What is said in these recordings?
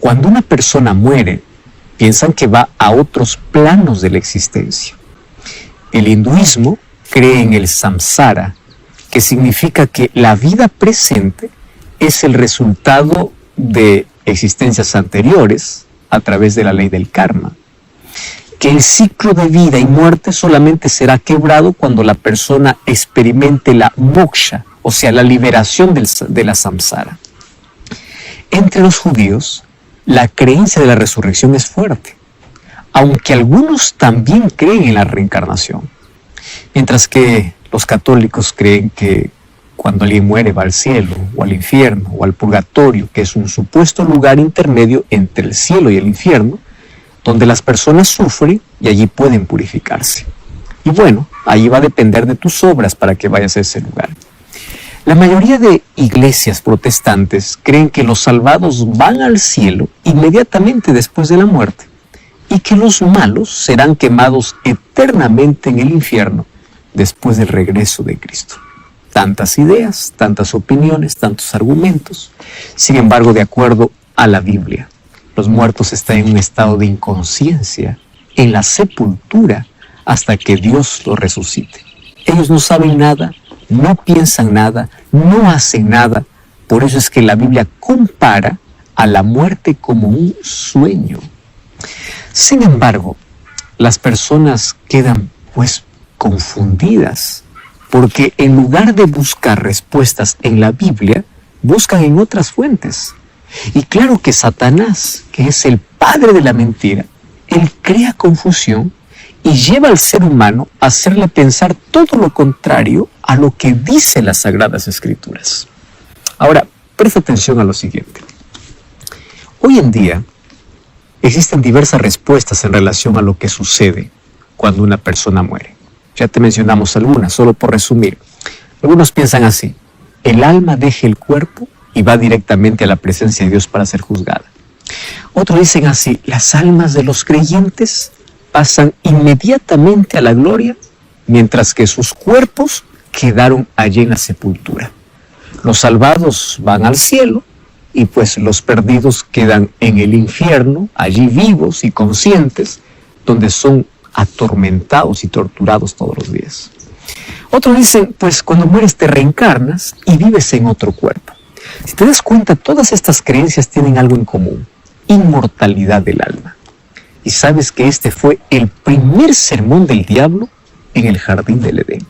Cuando una persona muere, piensan que va a otros planos de la existencia. El hinduismo cree en el samsara, que significa que la vida presente es el resultado de existencias anteriores a través de la ley del karma. Que el ciclo de vida y muerte solamente será quebrado cuando la persona experimente la moksha, o sea, la liberación de la samsara. Entre los judíos, la creencia de la resurrección es fuerte, aunque algunos también creen en la reencarnación, mientras que los católicos creen que cuando alguien muere va al cielo, o al infierno, o al purgatorio, que es un supuesto lugar intermedio entre el cielo y el infierno, donde las personas sufren y allí pueden purificarse. Y bueno, ahí va a depender de tus obras para que vayas a ese lugar. La mayoría de iglesias protestantes creen que los salvados van al cielo inmediatamente después de la muerte y que los malos serán quemados eternamente en el infierno después del regreso de Cristo. Tantas ideas, tantas opiniones, tantos argumentos. Sin embargo, de acuerdo a la Biblia, los muertos están en un estado de inconsciencia, en la sepultura, hasta que Dios los resucite. Ellos no saben nada, no piensan nada, no hacen nada. Por eso es que la Biblia compara a la muerte como un sueño. Sin embargo, las personas quedan pues confundidas, porque en lugar de buscar respuestas en la Biblia, buscan en otras fuentes. Y claro que Satanás, que es el padre de la mentira, él crea confusión y lleva al ser humano a hacerle pensar todo lo contrario a lo que dicen las Sagradas Escrituras. Ahora, presta atención a lo siguiente. Hoy en día existen diversas respuestas en relación a lo que sucede cuando una persona muere. Ya te mencionamos algunas, solo por resumir. Algunos piensan así: el alma deja el cuerpo y va directamente a la presencia de Dios para ser juzgada. Otros dicen así: las almas de los creyentes pasan inmediatamente a la gloria, mientras que sus cuerpos quedaron allí en la sepultura. Los salvados van al cielo y pues los perdidos quedan en el infierno, allí vivos y conscientes, donde son atormentados y torturados todos los días. Otros dicen, pues cuando mueres te reencarnas y vives en otro cuerpo. Si te das cuenta, todas estas creencias tienen algo en común: inmortalidad del alma. Y sabes que este fue el primer sermón del diablo en el jardín del Edén.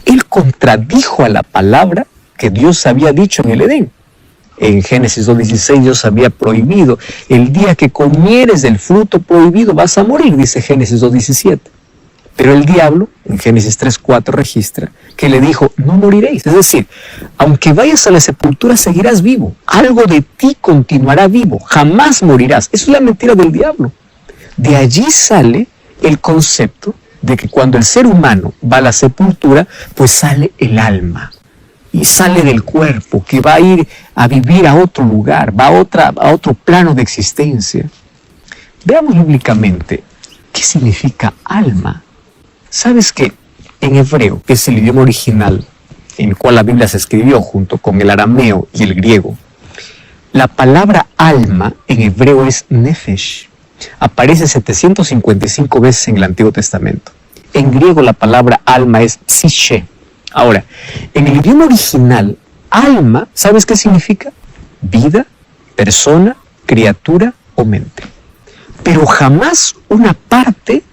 Él contradijo a la palabra que Dios había dicho en el Edén. En Génesis 2:16 Dios había prohibido: el día que comieres del fruto prohibido vas a morir, dice Génesis 2:17. Pero el diablo, en Génesis 3:4 registra que le dijo: no moriréis. Es decir, aunque vayas a la sepultura seguirás vivo. Algo de ti continuará vivo. Jamás morirás. Eso es la mentira del diablo. De allí sale el concepto de que cuando el ser humano va a la sepultura, pues sale el alma. Y sale del cuerpo, que va a ir a vivir a otro lugar, va a otro plano de existencia. Veamos bíblicamente qué significa alma. ¿Sabes que en hebreo, que es el idioma original en el cual la Biblia se escribió junto con el arameo y el griego, la palabra alma en hebreo es nefesh? Aparece 755 veces en el Antiguo Testamento. En griego la palabra alma es psiche. Ahora, en el idioma original, alma, ¿sabes qué significa? Vida, persona, criatura o mente. Pero jamás una parte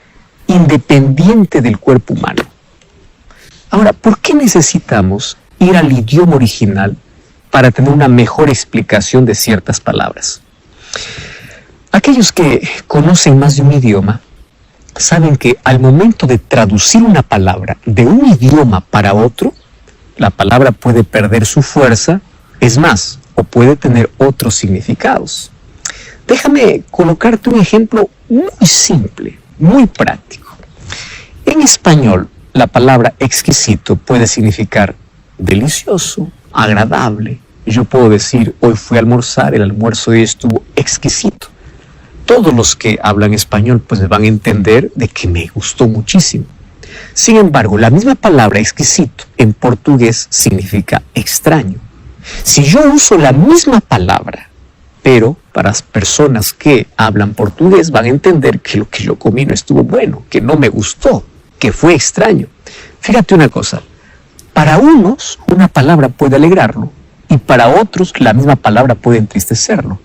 independiente del cuerpo humano. Ahora, ¿por qué necesitamos ir al idioma original para tener una mejor explicación de ciertas palabras? Aquellos que conocen más de un idioma saben que al momento de traducir una palabra de un idioma para otro, la palabra puede perder su fuerza, es más, o puede tener otros significados. Déjame colocarte un ejemplo muy simple, muy práctico. En español, la palabra exquisito puede significar delicioso, agradable. Yo puedo decir, hoy fui a almorzar, el almuerzo de hoy estuvo exquisito. Todos los que hablan español pues van a entender de que me gustó muchísimo. Sin embargo, la misma palabra exquisito en portugués significa extraño. Si yo uso la misma palabra, pero para las personas que hablan portugués van a entender que lo que yo comí no estuvo bueno, que no me gustó, que fue extraño. Fíjate una cosa, para unos una palabra puede alegrarlo y para otros la misma palabra puede entristecerlo,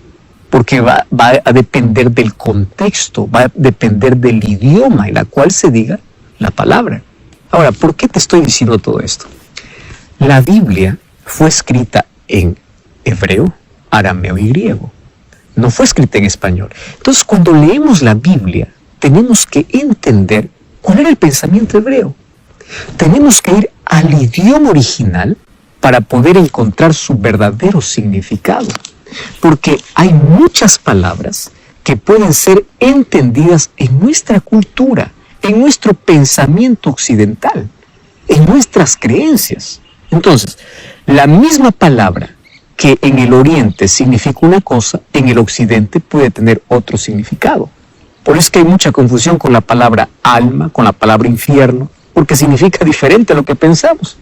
porque va a depender del contexto, va a depender del idioma en el cual se diga la palabra. Ahora, ¿por qué te estoy diciendo todo esto? La Biblia fue escrita en hebreo, arameo y griego. No fue escrita en español. Entonces, cuando leemos la Biblia, tenemos que entender cuál era el pensamiento hebreo. Tenemos que ir al idioma original para poder encontrar su verdadero significado. Porque hay muchas palabras que pueden ser entendidas en nuestra cultura, en nuestro pensamiento occidental, en nuestras creencias. Entonces, la misma palabra que en el oriente significa una cosa, en el occidente puede tener otro significado. Por eso es que hay mucha confusión con la palabra alma, con la palabra infierno, porque significa diferente a lo que pensamos.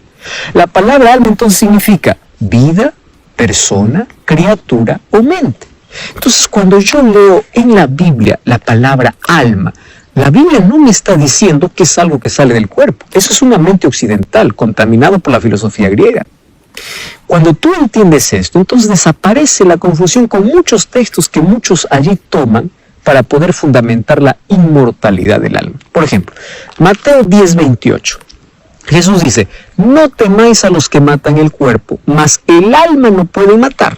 La palabra alma entonces significa vida, persona, criatura o mente. Entonces, cuando yo leo en la Biblia la palabra alma, la Biblia no me está diciendo que es algo que sale del cuerpo. Eso es una mente occidental, contaminado por la filosofía griega. Cuando tú entiendes esto, entonces desaparece la confusión con muchos textos que muchos allí toman para poder fundamentar la inmortalidad del alma. Por ejemplo, Mateo 10:28. Jesús dice, no temáis a los que matan el cuerpo, mas el alma no puede matar.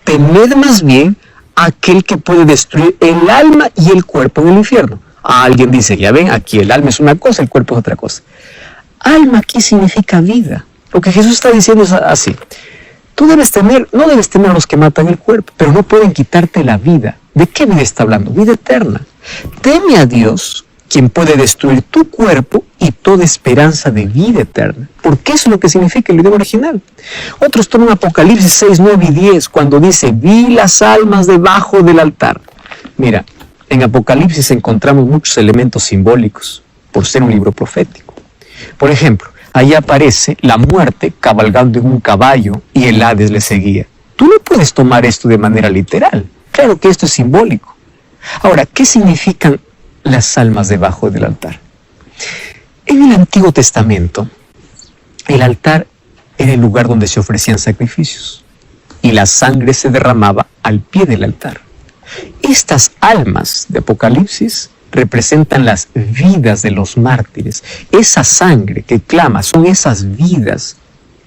Temed más bien a aquel que puede destruir el alma y el cuerpo en el infierno. Alguien dice, ya ven, aquí el alma es una cosa, el cuerpo es otra cosa. Alma aquí significa vida. Lo que Jesús está diciendo es así. Tú no debes temer a los que matan el cuerpo, pero no pueden quitarte la vida. ¿De qué vida está hablando? Vida eterna. Teme a Dios, quien puede destruir tu cuerpo y toda esperanza de vida eterna. Porque eso es lo que significa el idioma original. Otros toman Apocalipsis 6, 9 y 10, cuando dice, vi las almas debajo del altar. Mira, en Apocalipsis encontramos muchos elementos simbólicos, por ser un libro profético. Por ejemplo, ahí aparece la muerte cabalgando en un caballo y el Hades le seguía. Tú no puedes tomar esto de manera literal. Claro que esto es simbólico. Ahora, ¿qué significan las almas debajo del altar? En el Antiguo Testamento, el altar era el lugar donde se ofrecían sacrificios y la sangre se derramaba al pie del altar. Estas almas de Apocalipsis representan las vidas de los mártires. Esa sangre que clama son esas vidas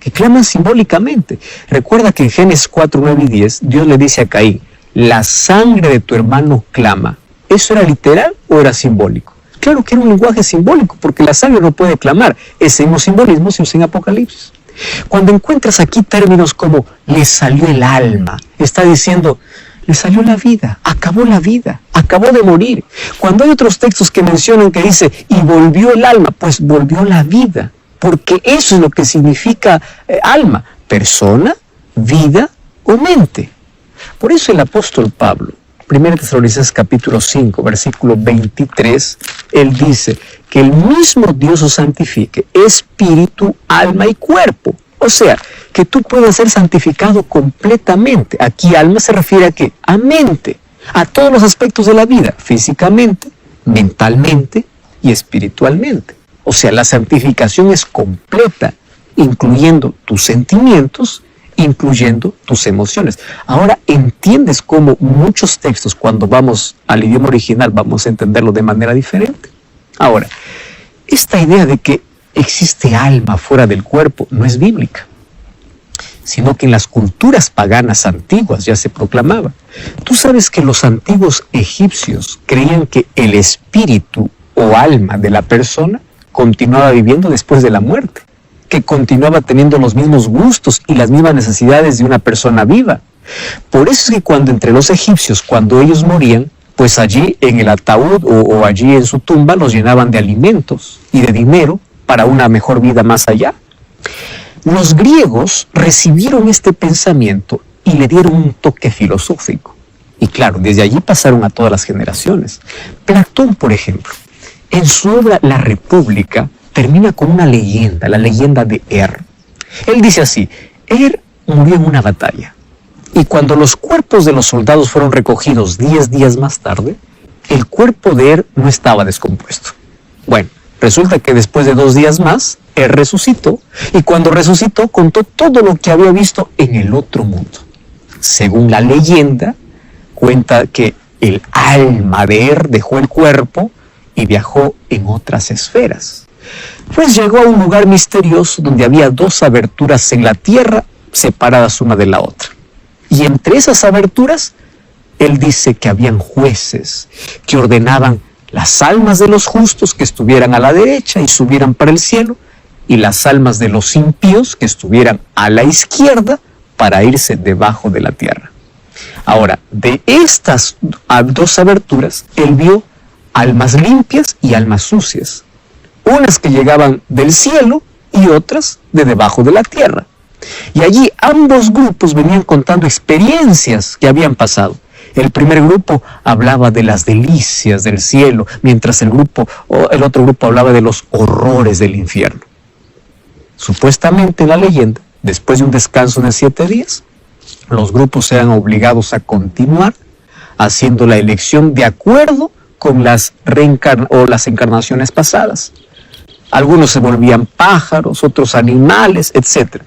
que claman simbólicamente. Recuerda que en Génesis 4, 9 y 10, Dios le dice a Caín, la sangre de tu hermano clama. ¿Eso era literal o era simbólico? Claro que era un lenguaje simbólico, porque la sangre no puede clamar. Ese mismo simbolismo se usa en Apocalipsis. Cuando encuentras aquí términos como le salió el alma, está diciendo, le salió la vida, acabó de morir. Cuando hay otros textos que mencionan que dice, y volvió el alma, pues volvió la vida, porque eso es lo que significa alma, persona, vida o mente. Por eso el apóstol Pablo, 1 Tesalonicenses capítulo 5, versículo 23, él dice que el mismo Dios os santifique, espíritu, alma y cuerpo. O sea, que tú puedas ser santificado completamente. Aquí alma se refiere a ¿qué? A mente, a todos los aspectos de la vida, físicamente, mentalmente y espiritualmente. O sea, la santificación es completa, incluyendo tus sentimientos, incluyendo tus emociones. Ahora entiendes cómo muchos textos, cuando vamos al idioma original, vamos a entenderlo de manera diferente. Ahora, esta idea de que existe alma fuera del cuerpo no es bíblica, sino que en las culturas paganas antiguas ya se proclamaba. Tú sabes que los antiguos egipcios creían que el espíritu o alma de la persona continuaba viviendo después de la muerte, que continuaba teniendo los mismos gustos y las mismas necesidades de una persona viva. Por eso es que cuando entre los egipcios, cuando ellos morían, pues allí en el ataúd o allí en su tumba los llenaban de alimentos y de dinero para una mejor vida más allá. Los griegos recibieron este pensamiento y le dieron un toque filosófico. Y claro, desde allí pasaron a todas las generaciones. Platón, por ejemplo, en su obra La República, termina con una leyenda, la leyenda de Er. Él dice así, Er murió en una batalla Y cuando los cuerpos de los soldados fueron recogidos 10 días más tarde, el cuerpo de Er no estaba descompuesto. Bueno, resulta que después de 2 días más, Er resucitó, y cuando resucitó contó todo lo que había visto en el otro mundo. Según la leyenda, cuenta que el alma de Er dejó el cuerpo y viajó en otras esferas. Pues llegó a un lugar misterioso donde había 2 aberturas en la tierra separadas una de la otra. Y entre esas aberturas, él dice que habían jueces que ordenaban las almas de los justos que estuvieran a la derecha y subieran para el cielo, y las almas de los impíos que estuvieran a la izquierda para irse debajo de la tierra. Ahora, de estas 2 aberturas, él vio almas limpias y almas sucias, unas que llegaban del cielo y otras de debajo de la tierra. Y allí ambos grupos venían contando experiencias que habían pasado. El primer grupo hablaba de las delicias del cielo, mientras el otro grupo hablaba de los horrores del infierno. Supuestamente en la leyenda, después de un descanso de 7 días, los grupos eran obligados a continuar haciendo la elección de acuerdo con las encarnaciones pasadas. Algunos se volvían pájaros, otros animales, etc.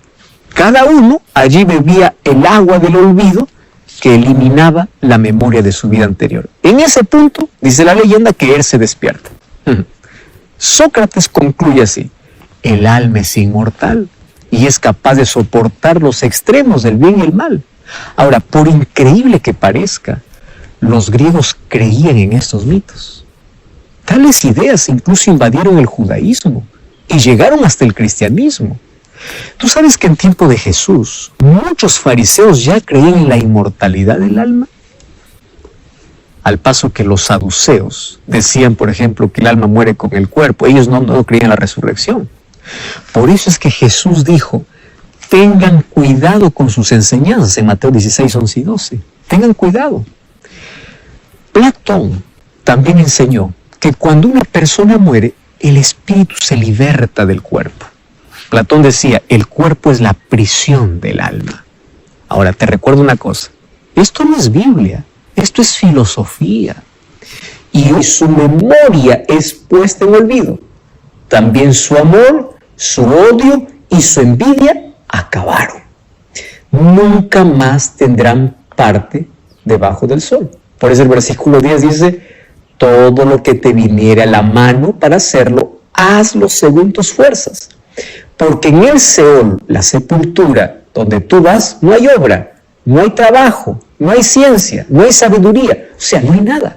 Cada uno allí bebía el agua del olvido que eliminaba la memoria de su vida anterior. En ese punto, dice la leyenda, que él se despierta. Sócrates concluye así: el alma es inmortal y es capaz de soportar los extremos del bien y el mal. Ahora, por increíble que parezca, los griegos creían en estos mitos. Tales ideas incluso invadieron el judaísmo y llegaron hasta el cristianismo. ¿Tú sabes que en tiempo de Jesús muchos fariseos ya creían en la inmortalidad del alma? Al paso que los saduceos decían, por ejemplo, que el alma muere con el cuerpo. Ellos no creían en la resurrección. Por eso es que Jesús dijo: tengan cuidado con sus enseñanzas, en Mateo 16, 11 y 12. Tengan cuidado. Platón también enseñó que cuando una persona muere, el espíritu se liberta del cuerpo. Platón decía: el cuerpo es la prisión del alma. Ahora, te recuerdo una cosa: esto no es Biblia, esto es filosofía. Y hoy su memoria es puesta en olvido. También su amor, su odio y su envidia acabaron. Nunca más tendrán parte debajo del sol. Por eso el versículo 10 dice: todo lo que te viniere a la mano para hacerlo, hazlo según tus fuerzas. Porque en el Seol, la sepultura, donde tú vas, no hay obra, no hay trabajo, no hay ciencia, no hay sabiduría, o sea, no hay nada.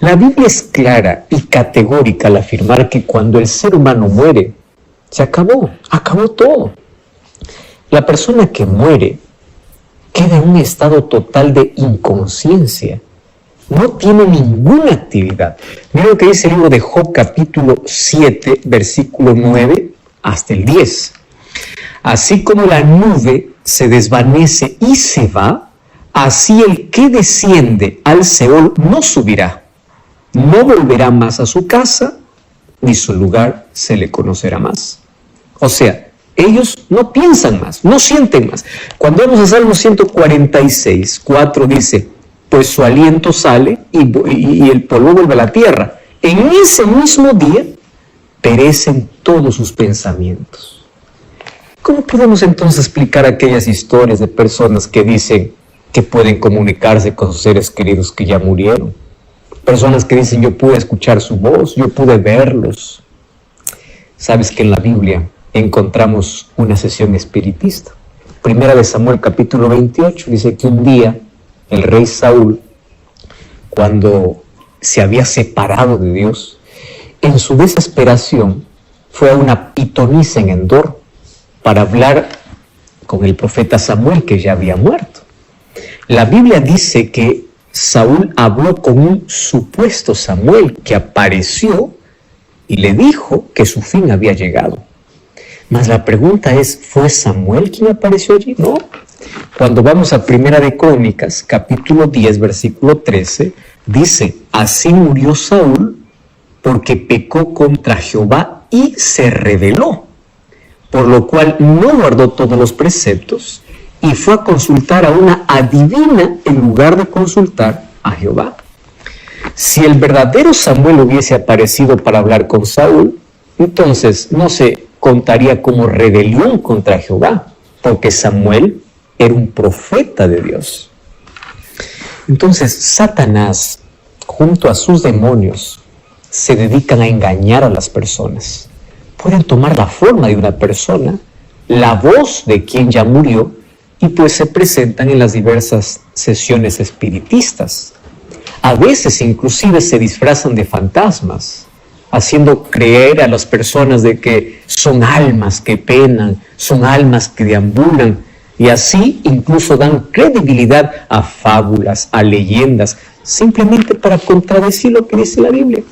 La Biblia es clara y categórica al afirmar que cuando el ser humano muere, se acabó todo. La persona que muere queda en un estado total de inconsciencia. No tiene ninguna actividad. Mira lo que dice el libro de Job, capítulo 7, versículo 9 hasta el 10. Así como la nube se desvanece y se va, así el que desciende al Seol no subirá, no volverá más a su casa, ni su lugar se le conocerá más. O sea, ellos no piensan más, no sienten más. Cuando vamos a Salmo 146, 4 dice: pues su aliento sale y el polvo vuelve a la tierra. En ese mismo día perecen todos sus pensamientos. ¿Cómo podemos entonces explicar aquellas historias de personas que dicen que pueden comunicarse con sus seres queridos que ya murieron? Personas que dicen: yo pude escuchar su voz, yo pude verlos. Sabes que en la Biblia encontramos una sesión espiritista. Primera de Samuel, capítulo 28, dice que un día el rey Saúl, cuando se había separado de Dios, en su desesperación fue a una pitonisa en Endor para hablar con el profeta Samuel, que ya había muerto. La Biblia dice que Saúl habló con un supuesto Samuel que apareció y le dijo que su fin había llegado. Mas la pregunta es: ¿fue Samuel quien apareció allí? No. Cuando vamos a Primera de Crónicas, capítulo 10, versículo 13, dice: así murió Saúl porque pecó contra Jehová y se rebeló, por lo cual no guardó todos los preceptos y fue a consultar a una adivina en lugar de consultar a Jehová. Si el verdadero Samuel hubiese aparecido para hablar con Saúl, entonces no se contaría como rebelión contra Jehová, porque Samuel era un profeta de Dios. Entonces Satanás, junto a sus demonios, se dedican a engañar a las personas. Pueden tomar la forma de una persona, la voz de quien ya murió, y pues se presentan en las diversas sesiones espiritistas. A veces inclusive se disfrazan de fantasmas, haciendo creer a las personas de que son almas que penan, son almas que deambulan, y así incluso dan credibilidad a fábulas, a leyendas, simplemente para contradecir lo que dice la Biblia.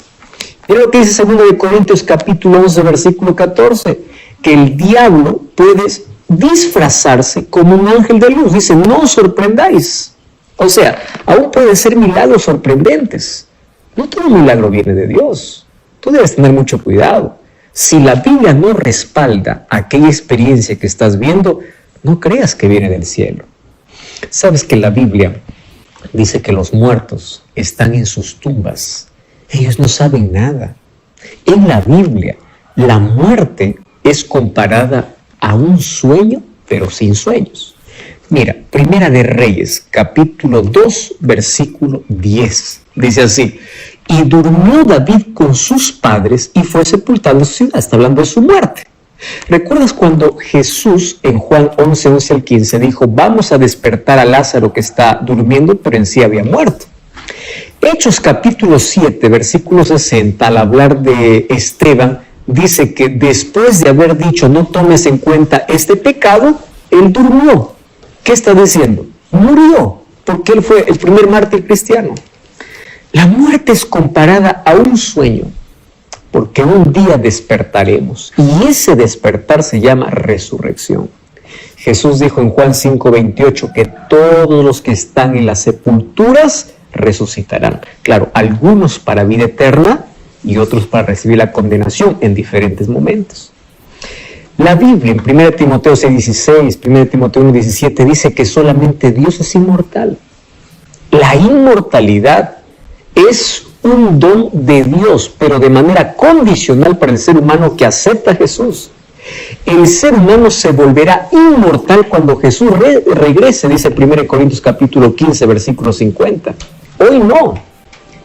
Mira lo que dice 2 Corintios capítulo 11, versículo 14, que el diablo puede disfrazarse como un ángel de luz. Dice, no os sorprendáis. O sea, aún pueden ser milagros sorprendentes. No todo milagro viene de Dios. Tú debes tener mucho cuidado. Si la Biblia no respalda aquella experiencia que estás viendo, no creas que viene del cielo. Sabes que la Biblia dice que los muertos están en sus tumbas. Ellos no saben nada. En la Biblia, la muerte es comparada a un sueño, pero sin sueños. Mira, Primera de Reyes, capítulo 2, versículo 10. Dice así, y durmió David con sus padres y fue sepultado en su ciudad. Está hablando de su muerte. ¿Recuerdas cuando Jesús en Juan 11, 11 al 15 dijo, vamos a despertar a Lázaro que está durmiendo, pero en sí había muerto? Hechos capítulo 7, versículo 60, al hablar de Esteban, dice que después de haber dicho, no tomes en cuenta este pecado, él durmió. ¿Qué está diciendo? Murió, porque él fue el primer mártir cristiano. La muerte es comparada a un sueño, porque un día despertaremos, y ese despertar se llama resurrección. Jesús dijo en Juan 5:28 que todos los que están en las sepulturas resucitarán. Claro, algunos para vida eterna y otros para recibir la condenación en diferentes momentos. La Biblia en 1 Timoteo 6:16, 1 Timoteo 1:17 dice que solamente Dios es inmortal. La inmortalidad es un don de Dios, pero de manera condicional para el ser humano que acepta a Jesús. El ser humano se volverá inmortal cuando Jesús regrese, dice 1 Corintios capítulo 15, versículo 50. Hoy no.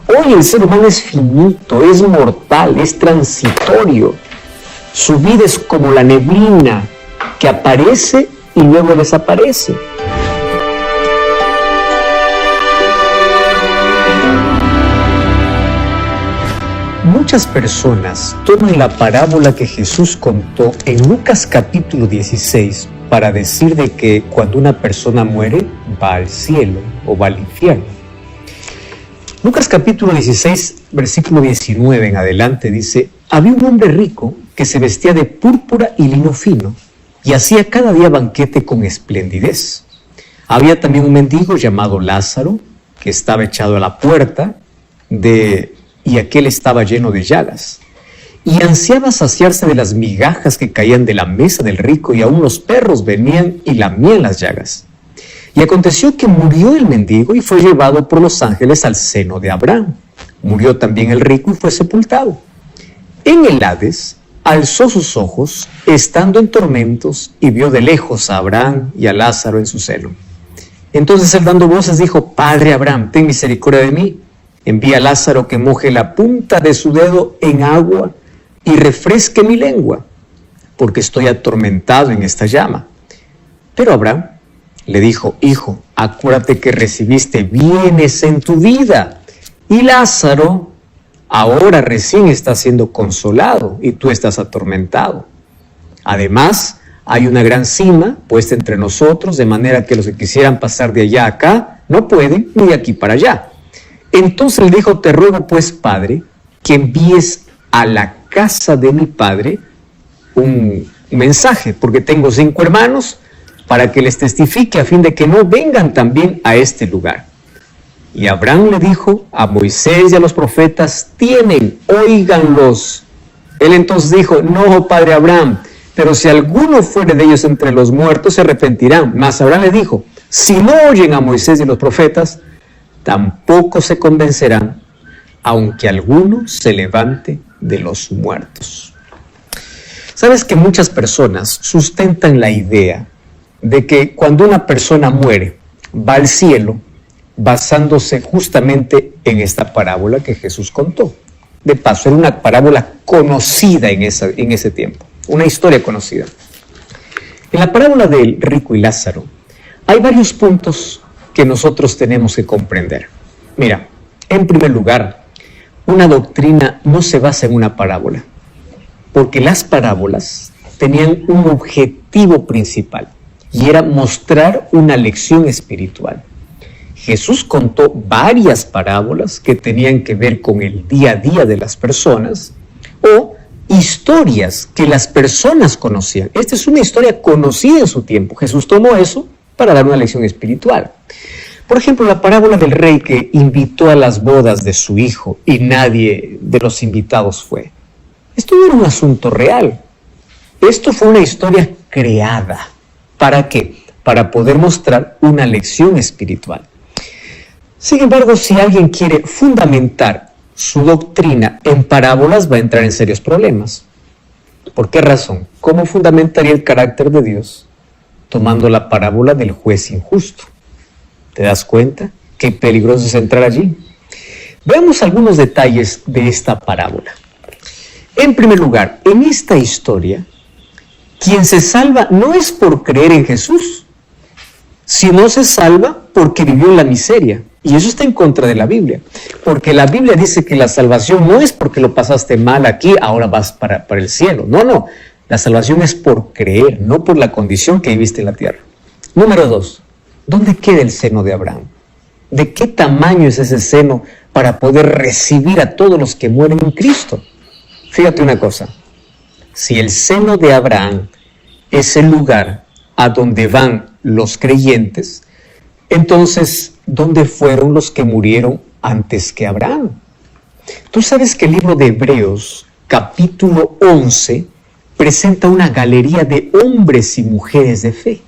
Hoy el ser humano es finito, es mortal, es transitorio. Su vida es como la neblina que aparece y luego desaparece. Muchas personas toman la parábola que Jesús contó en Lucas capítulo 16 para decir de que cuando una persona muere va al cielo o va al infierno. Lucas capítulo 16, versículo 19 en adelante dice, había un hombre rico que se vestía de púrpura y lino fino y hacía cada día banquete con esplendidez. Había también un mendigo llamado Lázaro que estaba echado a la puerta y aquel estaba lleno de llagas, y ansiaba saciarse de las migajas que caían de la mesa del rico, y aún los perros venían y lamían las llagas. Y aconteció que murió el mendigo y fue llevado por los ángeles al seno de Abraham. Murió también el rico y fue sepultado. En el Hades alzó sus ojos, estando en tormentos, y vio de lejos a Abraham y a Lázaro en su seno. Entonces él dando voces dijo, Padre Abraham, ten misericordia de mí. Envía a Lázaro que moje la punta de su dedo en agua y refresque mi lengua, porque estoy atormentado en esta llama. Pero Abraham le dijo, hijo, acuérdate que recibiste bienes en tu vida, y Lázaro ahora recién está siendo consolado y tú estás atormentado. Además, hay una gran cima puesta entre nosotros, de manera que los que quisieran pasar de allá a acá no pueden, ni de aquí para allá. Entonces le dijo, te ruego pues, Padre, que envíes a la casa de mi padre un mensaje, porque tengo 5 hermanos, para que les testifique a fin de que no vengan también a este lugar. Y Abraham le dijo, a Moisés y a los profetas tienen, óiganlos. Él entonces dijo, no, Padre Abraham, Pero si alguno fuere de ellos entre los muertos, se arrepentirán. Mas Abraham le dijo, si no oyen a Moisés y los profetas, tampoco se convencerán, aunque alguno se levante de los muertos. ¿Sabes que muchas personas sustentan la idea de que cuando una persona muere, va al cielo, basándose justamente en esta parábola que Jesús contó? De paso, era una parábola conocida en ese tiempo, una historia conocida. En la parábola del rico y Lázaro, hay varios puntos que nosotros tenemos que comprender. Mira, en primer lugar, una doctrina no se basa en una parábola, porque las parábolas tenían un objetivo principal, y era mostrar una lección espiritual. Jesús contó varias parábolas que tenían que ver con el día a día de las personas, o historias que las personas conocían. Esta es una historia conocida en su tiempo. Jesús tomó eso para dar una lección espiritual. Por ejemplo, la parábola del rey que invitó a las bodas de su hijo y nadie de los invitados fue. Esto no era un asunto real. Esto fue una historia creada. ¿Para qué? Para poder mostrar una lección espiritual. Sin embargo, si alguien quiere fundamentar su doctrina en parábolas, va a entrar en serios problemas. ¿Por qué razón? ¿Cómo fundamentaría el carácter de Dios tomando la parábola del juez injusto? ¿Te das cuenta? Qué peligroso es entrar allí. Veamos algunos detalles de esta parábola. En primer lugar, en esta historia, quien se salva no es por creer en Jesús, sino se salva porque vivió en la miseria. Y eso está en contra de la Biblia, porque la Biblia dice que la salvación no es porque lo pasaste mal aquí, ahora vas para el cielo. No, la salvación es por creer, no por la condición que viviste en la tierra. Número 2, ¿dónde queda el seno de Abraham? ¿De qué tamaño es ese seno para poder recibir a todos los que mueren en Cristo? Fíjate una cosa, si el seno de Abraham es el lugar a donde van los creyentes, entonces, ¿dónde fueron los que murieron antes que Abraham? Tú sabes que el libro de Hebreos, capítulo 11, presenta una galería de hombres y mujeres de fe.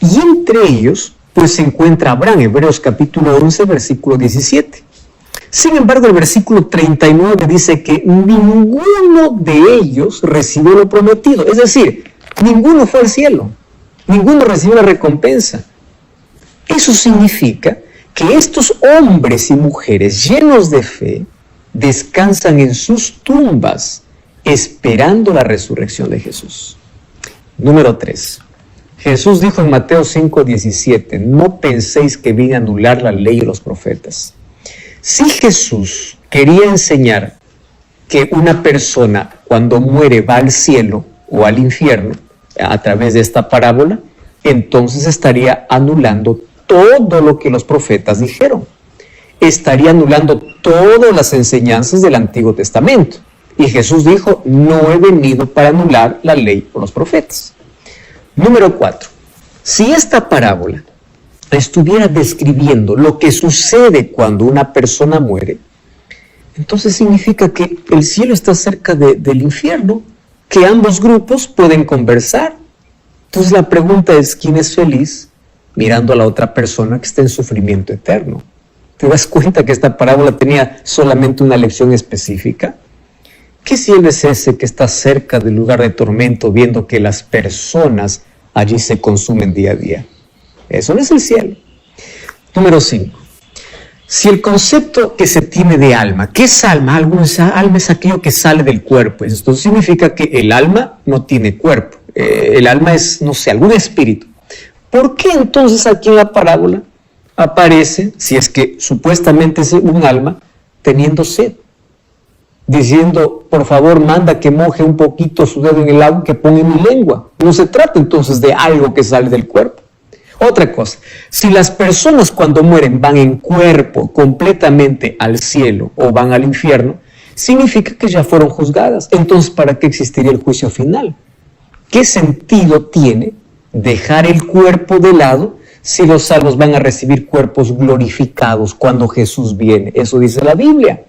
Y entre ellos, pues se encuentra Abraham, Hebreos capítulo 11, versículo 17. Sin embargo, el versículo 39 dice que ninguno de ellos recibió lo prometido. Es decir, ninguno fue al cielo, ninguno recibió la recompensa. Eso significa que estos hombres y mujeres llenos de fe descansan en sus tumbas esperando la resurrección de Jesús. Número 3. Jesús dijo en Mateo 5:17, no penséis que vine a anular la ley y los profetas. Si Jesús quería enseñar que una persona cuando muere va al cielo o al infierno a través de esta parábola, entonces estaría anulando todo lo que los profetas dijeron. Estaría anulando todas las enseñanzas del Antiguo Testamento. Y Jesús dijo, no he venido para anular la ley o los profetas. Número 4. Si esta parábola estuviera describiendo lo que sucede cuando una persona muere, entonces significa que el cielo está cerca del infierno, que ambos grupos pueden conversar. Entonces la pregunta es, ¿quién es feliz mirando a la otra persona que está en sufrimiento eterno? ¿Te das cuenta que esta parábola tenía solamente una lección específica? ¿Qué cielo es ese que está cerca del lugar de tormento, viendo que las personas allí se consumen día a día? Eso no es el cielo. Número 5. Si el concepto que se tiene de alma, ¿qué es alma? Alma es aquello que sale del cuerpo. Esto significa que el alma no tiene cuerpo. El alma es, no sé, algún espíritu. ¿Por qué entonces aquí en la parábola aparece, si es que supuestamente es un alma, teniendo sed? Diciendo, por favor, manda que moje un poquito su dedo en el agua que ponga en mi lengua. No se trata entonces de algo que sale del cuerpo. Otra cosa, si las personas cuando mueren van en cuerpo completamente al cielo o van al infierno, significa que ya fueron juzgadas. Entonces, ¿para qué existiría el juicio final? ¿Qué sentido tiene dejar el cuerpo de lado si los salvos van a recibir cuerpos glorificados cuando Jesús viene? Eso dice la Biblia.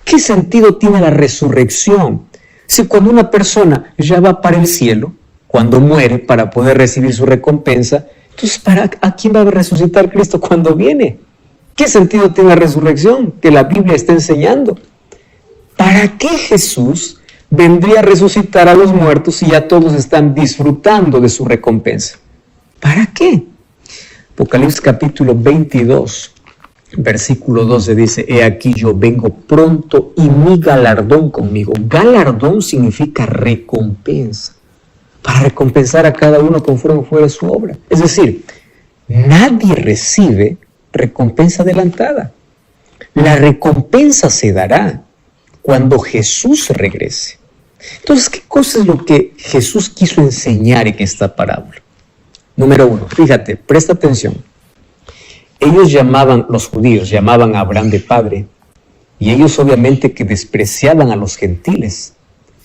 ¿Qué sentido tiene la resurrección Si cuando una persona ya va para el cielo, cuando muere para poder recibir su recompensa, entonces ¿a quién va a resucitar Cristo cuando viene? ¿Qué sentido tiene la resurrección que la Biblia está enseñando? ¿Para qué Jesús vendría a resucitar a los muertos si ya todos están disfrutando de su recompensa? ¿Para qué? Apocalipsis capítulo 22, versículo 12 dice: he aquí yo vengo pronto y mi galardón conmigo. Galardón significa recompensa, para recompensar a cada uno conforme fuera su obra. Es decir, nadie recibe recompensa adelantada. La recompensa se dará cuando Jesús regrese. Entonces, ¿qué cosa es lo que Jesús quiso enseñar en esta parábola? Número 1, fíjate, presta atención. Los judíos llamaban a Abraham de padre, y ellos obviamente que despreciaban a los gentiles,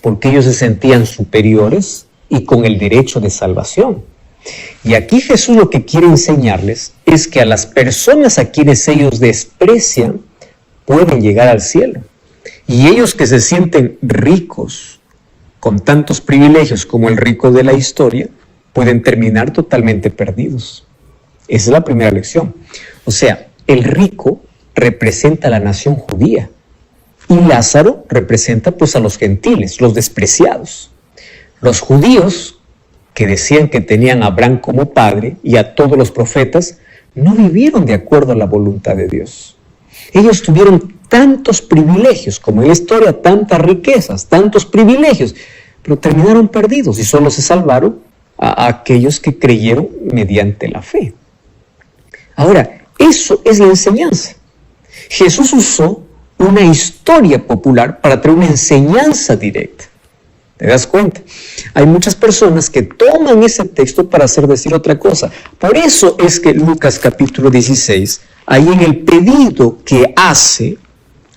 porque ellos se sentían superiores y con el derecho de salvación. Y aquí Jesús lo que quiere enseñarles es que a las personas a quienes ellos desprecian pueden llegar al cielo. Y ellos que se sienten ricos, con tantos privilegios como el rico de la historia, pueden terminar totalmente perdidos. Esa es la primera lección. O sea, el rico representa a la nación judía y Lázaro representa pues a los gentiles, los despreciados. Los judíos, que decían que tenían a Abraham como padre y a todos los profetas, no vivieron de acuerdo a la voluntad de Dios. Ellos tuvieron tantos privilegios, como en la historia, tantas riquezas, tantos privilegios, pero terminaron perdidos y solo se salvaron a aquellos que creyeron mediante la fe. Ahora, eso es la enseñanza. Jesús usó una historia popular para traer una enseñanza directa. ¿Te das cuenta? Hay muchas personas que toman ese texto para hacer decir otra cosa. Por eso es que Lucas capítulo 16, ahí en el pedido que hace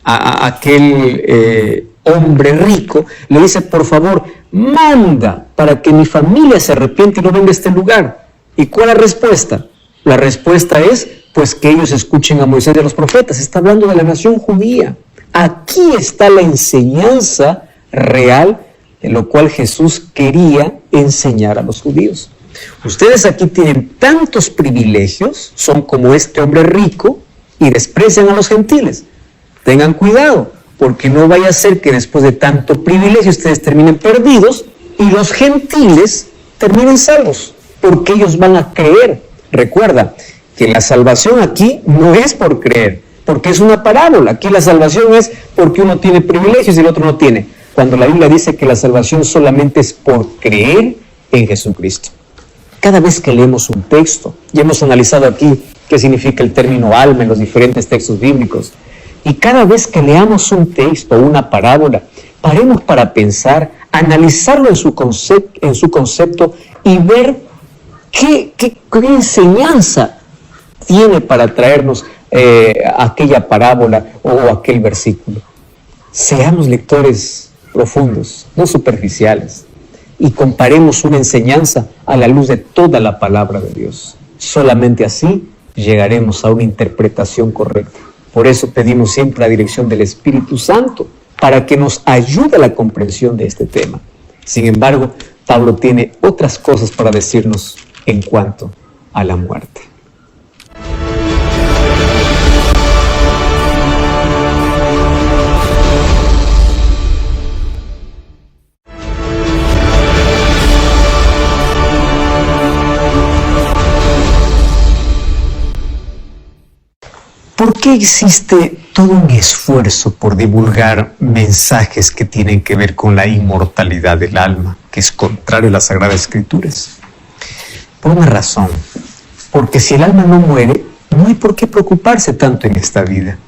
a aquel hombre rico, le dice: por favor, manda para que mi familia se arrepiente y no venga a este lugar. ¿Y cuál es la respuesta? La respuesta es, pues, que ellos escuchen a Moisés y a los profetas. Está hablando de la nación judía. Aquí está la enseñanza real de lo cual Jesús quería enseñar a los judíos. Ustedes aquí tienen tantos privilegios, son como este hombre rico y desprecian a los gentiles. Tengan cuidado, porque no vaya a ser que después de tanto privilegio ustedes terminen perdidos y los gentiles terminen salvos, porque ellos van a creer. Recuerda que la salvación aquí no es por creer, porque es una parábola. Aquí la salvación es porque uno tiene privilegios y el otro no tiene. Cuando la Biblia dice que la salvación solamente es por creer en Jesucristo. Cada vez que leemos un texto, y hemos analizado aquí qué significa el término alma en los diferentes textos bíblicos, y cada vez que leamos un texto o una parábola, paremos para pensar, analizarlo en su concepto y ver qué enseñanza tiene para traernos aquella parábola o aquel versículo. Seamos lectores profundos, no superficiales, y comparemos una enseñanza a la luz de toda la palabra de Dios. Solamente así llegaremos a una interpretación correcta. Por eso pedimos siempre la dirección del Espíritu Santo para que nos ayude a la comprensión de este tema. Sin embargo, Pablo tiene otras cosas para decirnos en cuanto a la muerte. ¿Por qué existe todo un esfuerzo por divulgar mensajes que tienen que ver con la inmortalidad del alma, que es contrario a las Sagradas Escrituras? Por una razón, porque si el alma no muere, no hay por qué preocuparse tanto en esta vida.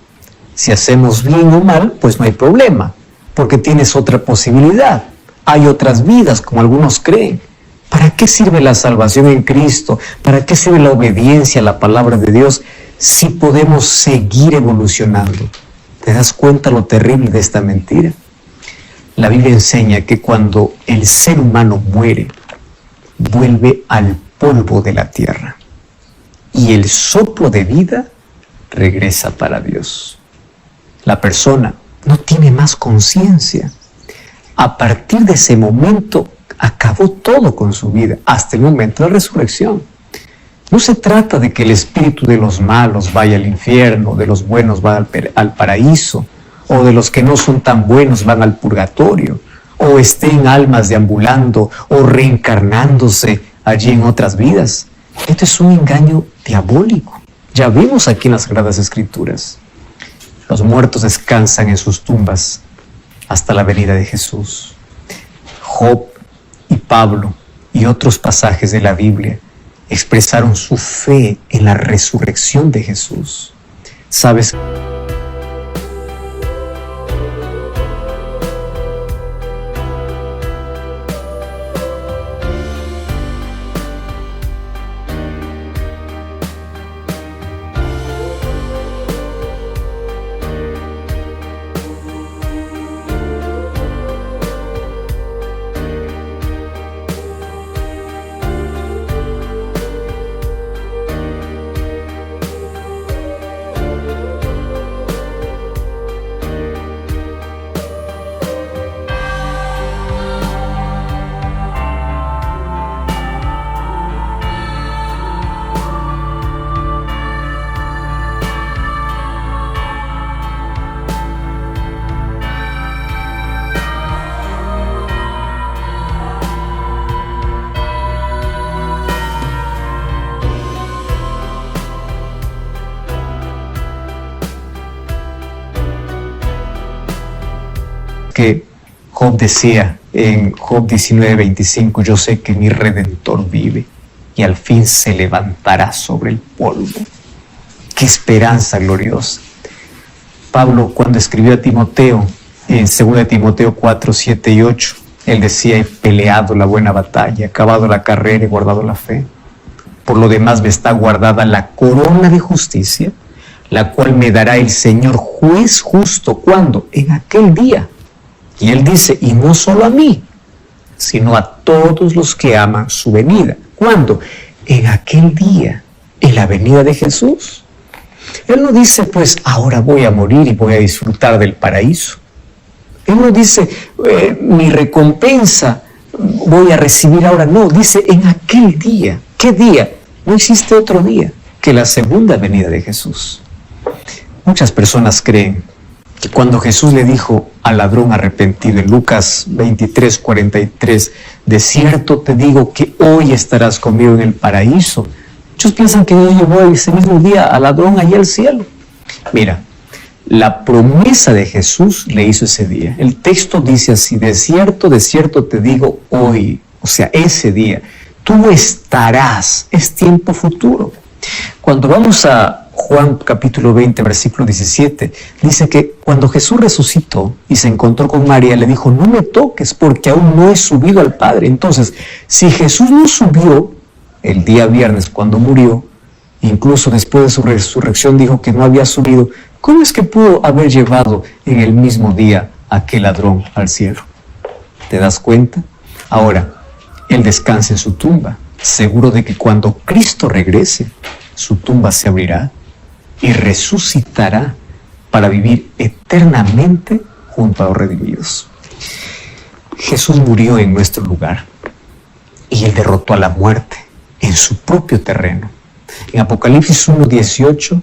Si hacemos bien o mal, pues no hay problema, porque tienes otra posibilidad. Hay otras vidas, como algunos creen. ¿Para qué sirve la salvación en Cristo? ¿Para qué sirve la obediencia a la palabra de Dios si podemos seguir evolucionando? ¿Te das cuenta lo terrible de esta mentira? La Biblia enseña que cuando el ser humano muere, vuelve al polvo de la tierra y el soplo de vida regresa para Dios. La persona no tiene más conciencia. a partir de ese momento acabó todo con su vida, hasta el momento de la resurrección. No se trata de que el espíritu de los malos vaya al infierno, de los buenos van al paraíso, o de los que no son tan buenos van al purgatorio, o estén almas deambulando o reencarnándose allí en otras vidas. Esto es un engaño diabólico. Ya vimos aquí en las Sagradas Escrituras. Los muertos descansan en sus tumbas hasta la venida de Jesús. Job y Pablo y otros pasajes de la Biblia expresaron su fe en la resurrección de Jesús. ¿Sabes? Que Job decía en Job 19:25, yo sé que mi Redentor vive y al fin se levantará sobre el polvo. ¡Qué esperanza gloriosa! Pablo, cuando escribió a Timoteo, en 2 Timoteo 4, 7 y 8, él decía, he peleado la buena batalla, he acabado la carrera, he guardado la fe. Por lo demás me está guardada la corona de justicia, la cual me dará el Señor juez justo. ¿Cuándo? En aquel día. Y él dice, y no solo a mí, sino a todos los que aman su venida. ¿Cuándo? En aquel día, en la venida de Jesús. Él no dice, pues ahora voy a morir y voy a disfrutar del paraíso. Él no dice, mi recompensa voy a recibir ahora. No, dice en aquel día. ¿Qué día? No existe otro día que la segunda venida de Jesús. Muchas personas creen que cuando Jesús le dijo al ladrón arrepentido en Lucas 23:43, de cierto te digo que hoy estarás conmigo en el paraíso, muchos piensan que Dios llevó ese mismo día al ladrón allá al cielo. Mira, la promesa de Jesús le hizo ese día. El texto dice así, de cierto te digo hoy, o sea, ese día, tú estarás, es tiempo futuro. Cuando vamos a Juan capítulo 20, versículo 17, dice que cuando Jesús resucitó y se encontró con María, le dijo, no me toques porque aún no he subido al Padre. Entonces, si Jesús no subió el día viernes cuando murió, incluso después de su resurrección dijo que no había subido, ¿cómo es que pudo haber llevado en el mismo día a aquel ladrón al cielo? ¿Te das cuenta? Ahora, él descansa en su tumba, seguro de que cuando Cristo regrese, su tumba se abrirá y resucitará para vivir eternamente junto a los redimidos. Jesús murió en nuestro lugar y Él derrotó a la muerte en su propio terreno. En Apocalipsis 1:18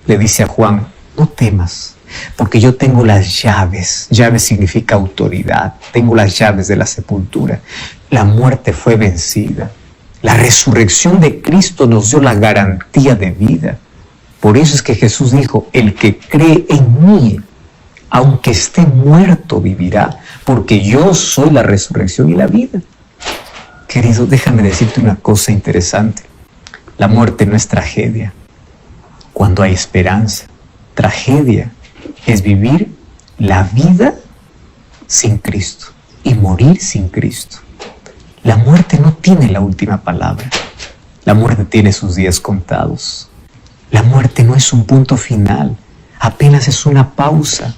le dice a Juan, no temas, porque yo tengo las llaves. Llaves significa autoridad. Tengo las llaves de la sepultura. La muerte fue vencida. La resurrección de Cristo nos dio la garantía de vida. Por eso es que Jesús dijo, el que cree en mí, aunque esté muerto, vivirá, porque yo soy la resurrección y la vida. Querido, déjame decirte una cosa interesante. La muerte no es tragedia cuando hay esperanza. Tragedia es vivir la vida sin Cristo y morir sin Cristo. La muerte no tiene la última palabra. La muerte tiene sus días contados. La muerte no es un punto final, apenas es una pausa,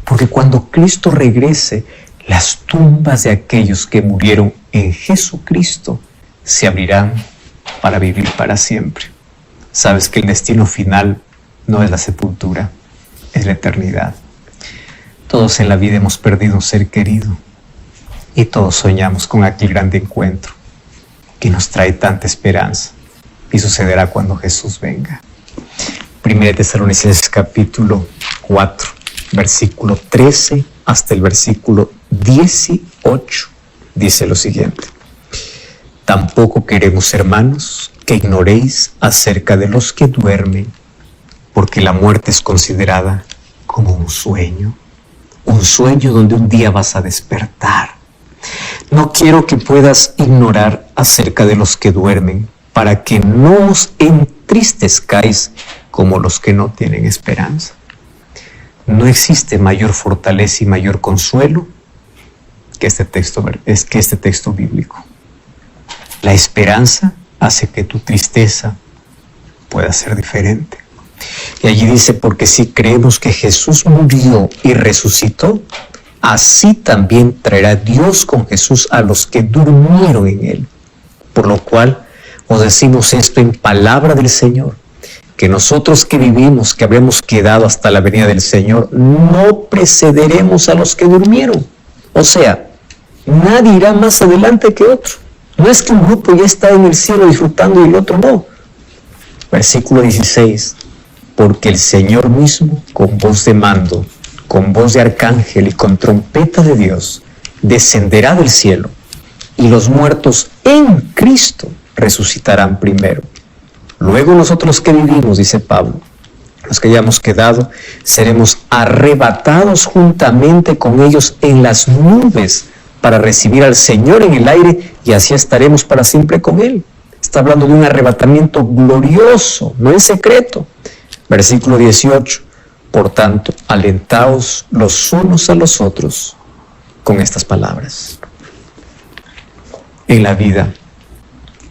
porque cuando Cristo regrese, las tumbas de aquellos que murieron en Jesucristo se abrirán para vivir para siempre. Sabes que el destino final no es la sepultura, es la eternidad. Todos en la vida hemos perdido un ser querido, Y todos soñamos con aquel grande encuentro que nos trae tanta esperanza y sucederá cuando Jesús venga. 1 Tesalonicenses capítulo 4, versículo 13 hasta el versículo 18 dice lo siguiente: tampoco queremos, hermanos, que ignoréis acerca de los que duermen, porque la muerte es considerada como un sueño donde un día vas a despertar. No quiero que puedas ignorar acerca de los que duermen, para que no os entristezcáis como los que no tienen esperanza. No existe mayor fortaleza y mayor consuelo que este texto bíblico. La esperanza hace que tu tristeza pueda ser diferente. Y allí dice: porque si creemos que Jesús murió y resucitó, así también traerá Dios con Jesús a los que durmieron en él. Por lo cual os decimos esto en palabra del Señor, que nosotros que vivimos, que habremos quedado hasta la venida del Señor, no precederemos a los que durmieron. O sea, nadie irá más adelante que otro. No es que un grupo ya está en el cielo disfrutando y el otro no. Versículo 16: porque el Señor mismo, con voz de mando, con voz de arcángel y con trompeta de Dios, descenderá del cielo, y los muertos en Cristo resucitarán primero. Luego nosotros que vivimos, dice Pablo, los que hayamos quedado, seremos arrebatados juntamente con ellos en las nubes para recibir al Señor en el aire, y así estaremos para siempre con Él. Está hablando de un arrebatamiento glorioso, no en secreto. Versículo 18: por tanto, alentaos los unos a los otros con estas palabras. En la vida,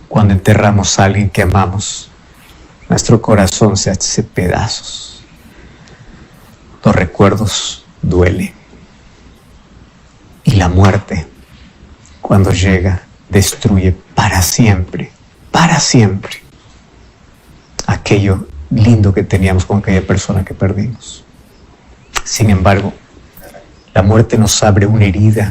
cuando enterramos a alguien que amamos, nuestro corazón se hace pedazos. Los recuerdos duelen. Y la muerte, cuando llega, destruye para siempre aquello lindo que teníamos con aquella persona que perdimos. Sin embargo, la muerte nos abre una herida.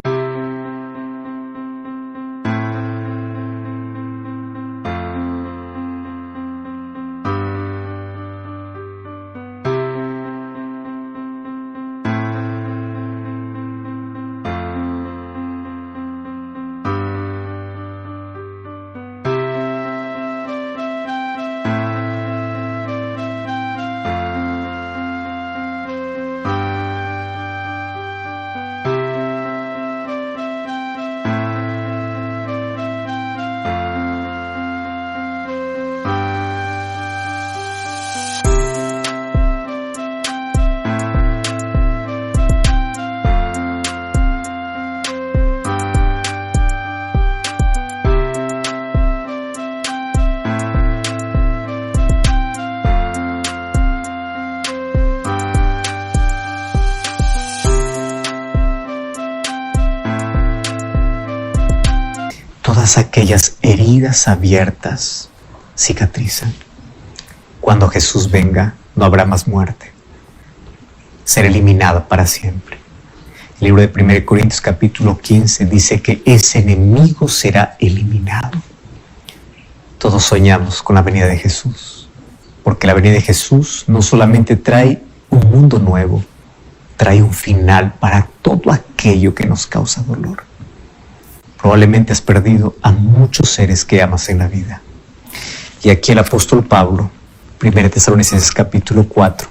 Todas aquellas heridas abiertas cicatrizan. Cuando Jesús venga, no habrá más muerte. Será eliminada para siempre. El libro de 1 Corintios capítulo 15 dice que ese enemigo será eliminado. Todos soñamos con la venida de Jesús, porque la venida de Jesús no solamente trae un mundo nuevo, trae un final para todo aquello que nos causa dolor. Probablemente has perdido a muchos seres que amas en la vida. Y aquí el apóstol Pablo, 1 Tesalonicenses capítulo 4,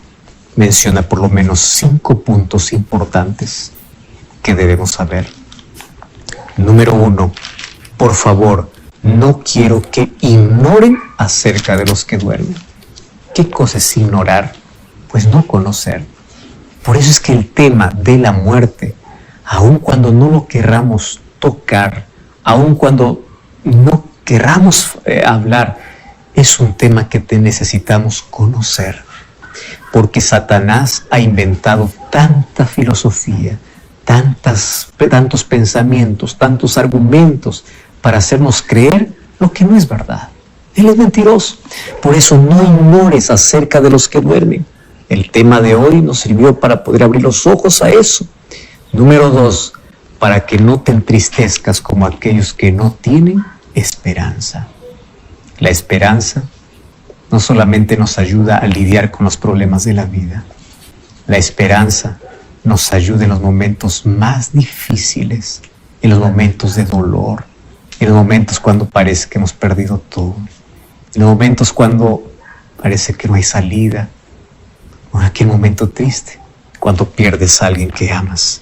menciona por lo menos 5 puntos importantes que debemos saber. Número 1, por favor, no quiero que ignoren acerca de los que duermen. ¿Qué cosa es ignorar? Pues no conocer. Por eso es que el tema de la muerte, aun cuando no lo querramos tocar, aun cuando no querramos hablar, es un tema que necesitamos conocer, porque Satanás ha inventado tanta filosofía, tantos pensamientos, tantos argumentos para hacernos creer lo que no es verdad. Él es mentiroso. Por eso no ignores acerca de los que duermen. El tema de hoy nos sirvió para poder abrir los ojos a eso. Número 2, para que no te entristezcas como aquellos que no tienen esperanza. La esperanza no solamente nos ayuda a lidiar con los problemas de la vida, la esperanza nos ayuda en los momentos más difíciles, en los momentos de dolor, en los momentos cuando parece que hemos perdido todo, en los momentos cuando parece que no hay salida, o en aquel momento triste, cuando pierdes a alguien que amas.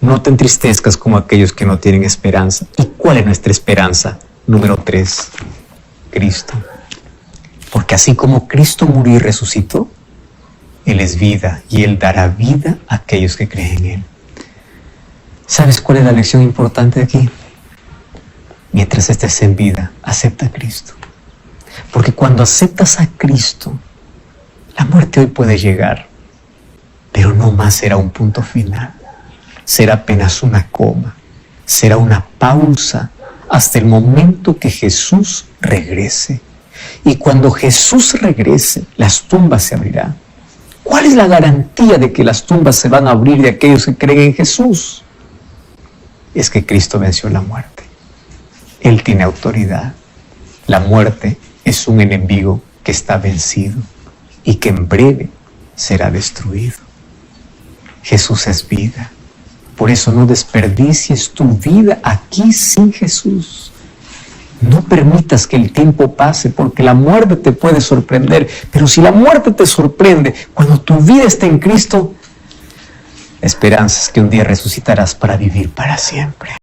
No te entristezcas como aquellos que no tienen esperanza. ¿Y cuál es nuestra esperanza? Número 3, Cristo. Porque así como Cristo murió y resucitó, Él es vida y Él dará vida a aquellos que creen en Él. ¿Sabes cuál es la lección importante aquí? Mientras estés en vida, acepta a Cristo. Porque cuando aceptas a Cristo, la muerte hoy puede llegar, pero no más será un punto final. Será apenas una coma, será una pausa hasta el momento que Jesús regrese. Y cuando Jesús regrese, las tumbas se abrirán. ¿Cuál es la garantía de que las tumbas se van a abrir de aquellos que creen en Jesús? Es que Cristo venció la muerte. Él tiene autoridad. La muerte es un enemigo que está vencido y que en breve será destruido. Jesús es vida. Por eso no desperdicies tu vida aquí sin Jesús. No permitas que el tiempo pase, porque la muerte te puede sorprender. Pero si la muerte te sorprende, cuando tu vida está en Cristo, la esperanza es que un día resucitarás para vivir para siempre.